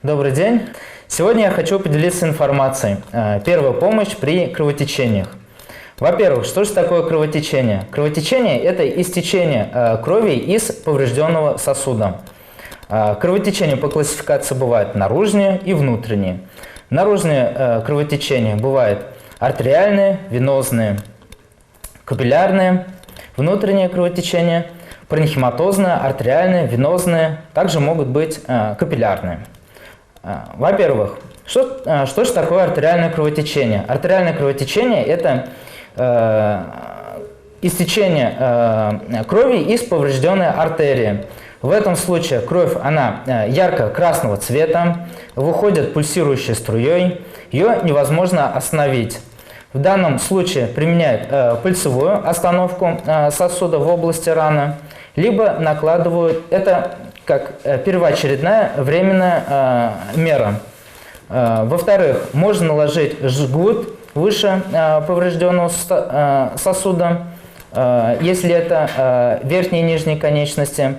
Добрый день! Сегодня я хочу поделиться информацией. Первая помощь при кровотечениях. Во-первых, что же такое кровотечение? Кровотечение – это истечение крови из поврежденного сосуда. Кровотечения по классификации бывают наружные и внутренние. Наружные кровотечения бывают артериальные, венозные, капиллярные, внутреннее кровотечение, паренхиматозное, артериальное, венозное, также могут быть капиллярные. Во-первых, что же такое артериальное кровотечение? Артериальное кровотечение – это истечение крови из поврежденной артерии. В этом случае кровь, она ярко-красного цвета, выходит пульсирующей струей, ее невозможно остановить. В данном случае применяют пульсовую остановку сосуда в области раны, либо накладывают, это как первоочередная временная мера. Во-вторых, можно наложить жгут выше поврежденного сосуда, если это верхние и нижние конечности,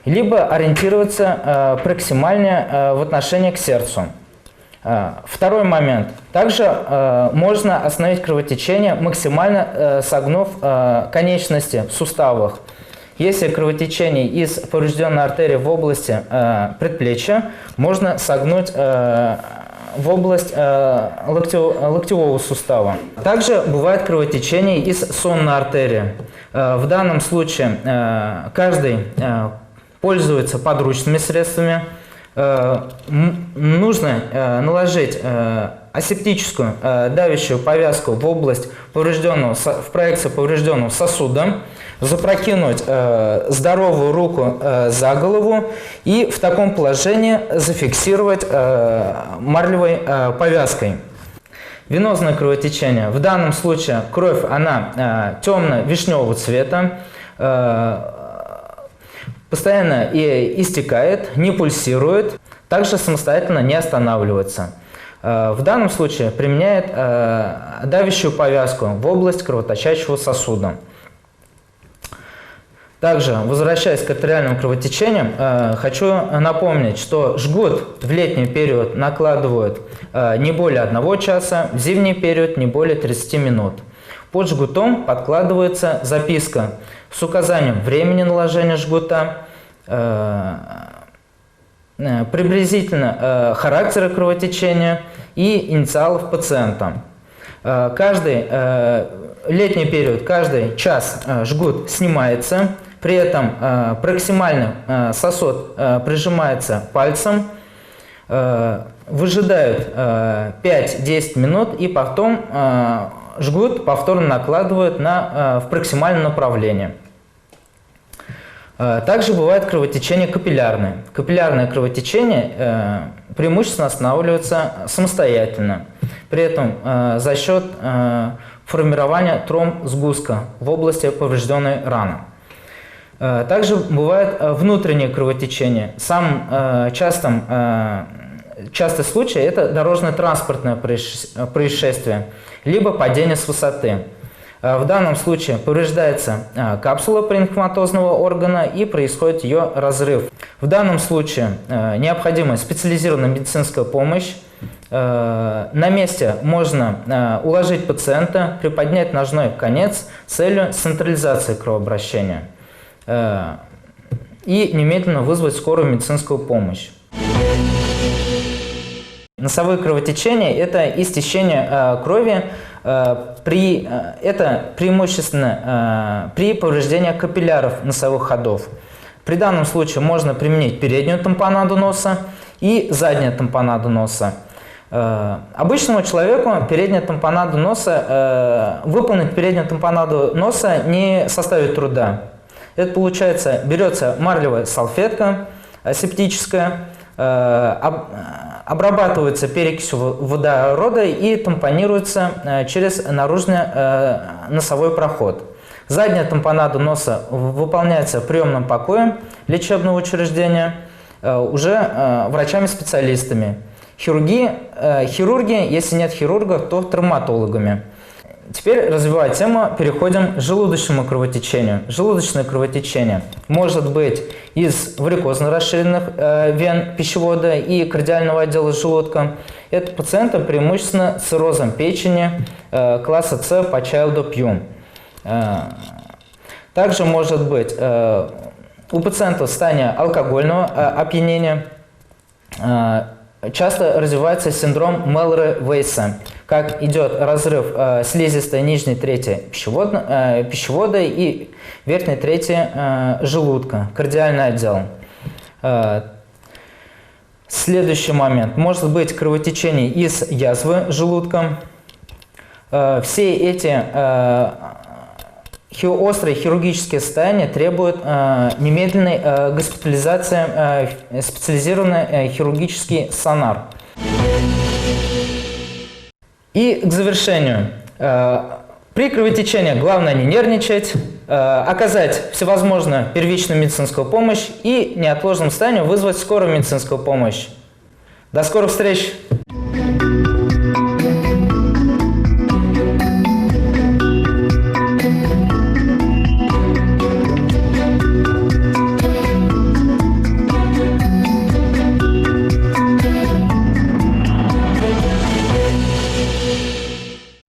либо ориентироваться проксимально в отношении к сердцу. Второй момент. Также можно остановить кровотечение, максимально согнув конечности в суставах. Если кровотечение из поврежденной артерии в области предплечья, можно согнуть в область локтевого сустава. Также бывает кровотечение из сонной артерии. В данном случае каждый пользуется подручными средствами. Нужно наложить асептическую давящую повязку в область в проекции поврежденного сосуда, запрокинуть здоровую руку за голову и в таком положении зафиксировать марлевой повязкой. Венозное кровотечение. В данном случае кровь, она темно-вишневого цвета, постоянно истекает, не пульсирует, также самостоятельно не останавливается. В данном случае применяет давящую повязку в область кровоточащего сосуда. Также, возвращаясь к артериальным кровотечениям, хочу напомнить, что жгут в летний период накладывают не более 1 часа, в зимний период не более 30 минут. Под жгутом подкладывается записка с указанием времени наложения жгута, приблизительно характера кровотечения и инициалов пациента. Каждый летний период, каждый час жгут снимается, при этом проксимально сосуд прижимается пальцем, выжидают 5-10 минут и потом жгут повторно накладывают в проксимальное направление. Также бывает кровотечение капиллярное. Капиллярное кровотечение преимущественно останавливается самостоятельно, при этом за счет формирования тромбсгустка в области поврежденной раны. Также бывает внутреннее кровотечение. Самым частый случай – это дорожно-транспортное происшествие, либо падение с высоты. В данном случае повреждается капсула паренхиматозного органа и происходит ее разрыв. В данном случае необходима специализированная медицинская помощь. На месте можно уложить пациента, приподнять ножной конец с целью централизации кровообращения и немедленно вызвать скорую медицинскую помощь. Носовые кровотечения – это истечение крови, это преимущественно при повреждении капилляров носовых ходов. При данном случае можно применить переднюю тампонаду носа и заднюю тампонаду носа. Обычному человеку выполнить переднюю тампонаду носа не составит труда. Это получается, берется марлевая салфетка асептическая, обрабатывается перекисью водорода и тампонируется через наружный носовой проход. Задняя тампонада носа выполняется в приемном покое лечебного учреждения уже врачами-специалистами. Хирурги, если нет хирургов, то травматологами. Теперь, развивая тему, переходим к желудочному кровотечению. Желудочное кровотечение может быть из варикозно расширенных вен пищевода и кардиального отдела желудка. Это пациенты преимущественно с циррозом печени класса С по Чайлду-Пью. Также может быть у пациентов состояние алкогольного опьянения. Часто развивается синдром Меллера-Вейса, как идет разрыв слизистой нижней трети пищевода и верхней трети желудка, кардиальный отдел. Следующий момент. Может быть кровотечение из язвы желудка. Все эти острые хирургические состояния требуют немедленной госпитализации в специализированный хирургический сонар. И к завершению. При кровотечении главное не нервничать, оказать всевозможную первичную медицинскую помощь и в неотложном состоянии вызвать скорую медицинскую помощь. До скорых встреч!